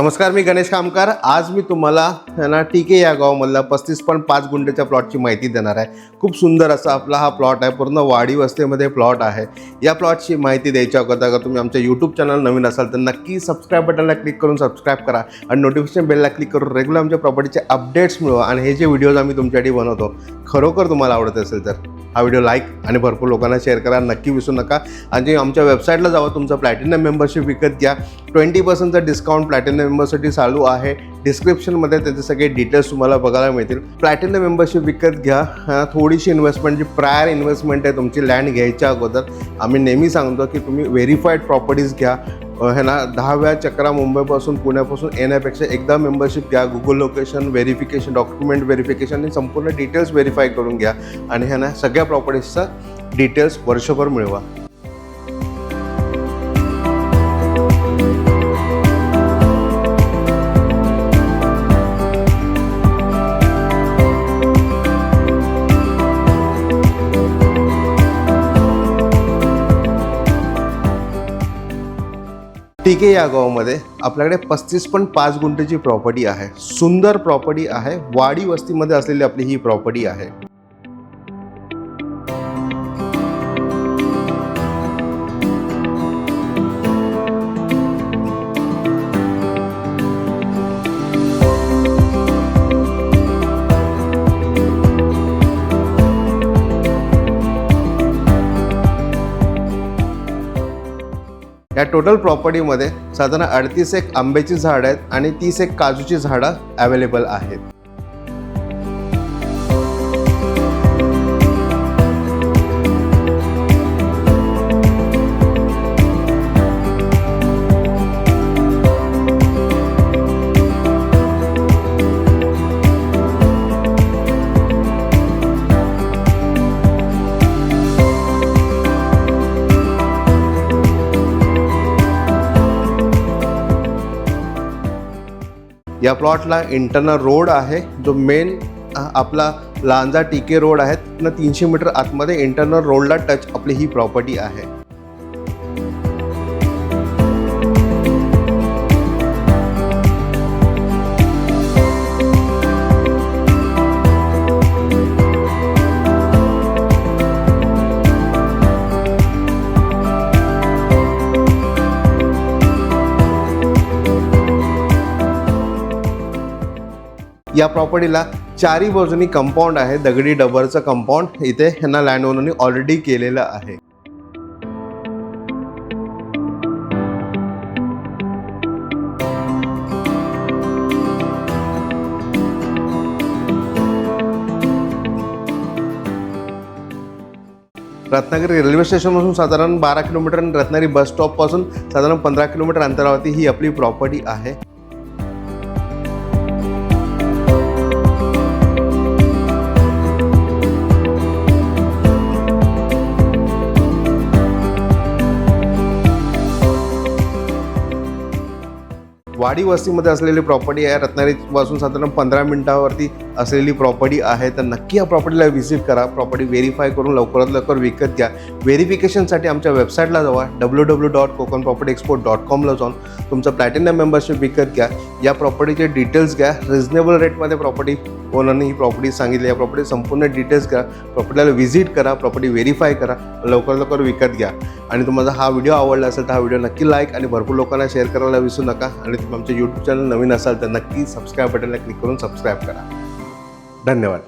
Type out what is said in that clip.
नमस्कार, मी गणेश कामकार। आज मी तुम्हाला टीके या गावामधला 35.5 गुंठेच्या प्लॉटची माहिती देणार आहे। खूप सुंदर असा आपला हा प्लॉट आहे, पूर्ण वाडी वस्तीमध्ये प्लॉट आहे। या प्लॉटची माहिती द्यायच्या अगोदर तुम्ही आमच्या यूट्यूब चॅनल नवीन असाल तर नक्की सबस्क्राईब बटनला क्लिक करून सबस्क्राईब करा आणि नोटिफिकेशन बेलला क्लिक करून रेग्युलर आमच्या प्रॉपर्टीचे अपडेट्स मिळवा। आणि हे जे व्हिडिओज आम्ही तुमच्यासाठी बनवतो खरोखर तुम्हाला आवडत असेल तर हा व्हिडिओ लाईक आणि भरपूर लोकांना शेअर करा, नक्की विसरू नका। आणि आमच्या वेबसाईटला जावा, तुमचं प्लॅटिनम मेंबरशिप विकत घ्या। 20% डिस्काउंट प्लॅटिनम मेंबरसाठी चालू आहे। डिस्क्रिप्शनमध्ये त्याचे सगळे डिटेल्स तुम्हाला बघायला मिळतील। प्लॅटिनम मेंबरशिप विकत घ्या। थोडीशी इन्व्हेस्टमेंट जी प्रायर इन्व्हेस्टमेंट आहे तुमची लँड घ्यायच्या अगोदर, आम्ही नेहमी सांगतो की तुम्ही व्हेरीफाईड प्रॉपर्टीज घ्या। है ना, 10 चक्रा मुंबईपासून पुण्यापासून येण्यापेक्षा एकदा मेंबरशिप घ्या। Google location verification, document verification आणि संपूर्ण डिटेल्स व्हेरीफाय करून घ्या आणि है ना सगळ्या प्रॉपर्टीजचा डिटेल्स वर्षभर मिळवा। टीके या गावामध्ये आपल्याकडे 35.5 गुंठेची प्रॉपर्टी आहे। सुंदर प्रॉपर्टी आहे, वाडी वस्तीमध्ये असलेली आपली ही प्रॉपर्टी आहे। या टोटल प्रॉपर्टीमध्ये साधारण 38 एक आंब्याची झाडं आहेत आणि 30 एक काजूची झाडं अवेलेबल आहेत। या प्लॉटला इंटरनल रोड आहे, जो मेन आपला लांजा टीके रोड आहे ना 300 मीटर आतमध्ये इंटरनल रोडला टच आपली ही प्रॉपर्टी आहे। या प्रॉपर्टीला चारी बाजूनी कंपाऊंड आहे, दगडी डबरचं कंपाऊंड इथे ह्यांना लँड ओनरनी ऑलरेडी केलेलं आहे। रत्नागिरी रेल्वे स्टेशनपासून साधारण 12 किलोमीटर आणि रत्नागिरी बस स्टॉपपासून साधारण 15 किलोमीटर अंतरावरती ही आपली प्रॉपर्टी आहे। वाडी वस्तीमध्ये असलेली प्रॉपर्टी आहे, रत्नागिरीपासून साधारण 15 मिनिटावरती असलेली प्रॉपर्टी आहे। तर नक्की या प्रॉपर्टीला व्हिजिट करा, प्रॉपर्टी व्हेरीफाय करून लवकरात लवकर विकत घ्या। व्हेरिफिकेशनसाठी आमच्या वेबसाईटला जावा, www.kokanpropertyexport.com ला जाऊन तुमचं प्लॅटिनम मेंबरशिप विकत घ्या। या प्रॉपर्टीचे डिटेल्स घ्या, रिजनेबल रेटमध्ये प्रॉपर्टी ओनरने ही प्रॉपर्टी सांगितली। या प्रॉपर्टी संपूर्ण डिटेल्स घ्या, प्रॉपर्टीला व्हिजिट करा, प्रॉपर्टी व्हेरीफाय करा, लवकर लवकर विकत घ्या। आणि तुम्हाला हा व्हिडिओ आवडला असेल तर हा व्हिडिओ नक्की लाईक आणि भरपूर लोकांना शेअर करायला विसरू नका। आणि तुम्ही आमच्या यूट्यूब चॅनल नवीन असाल तर नक्की सबस्क्राईब बटनला क्लिक करून सबस्क्राईब करा। धन्यवाद।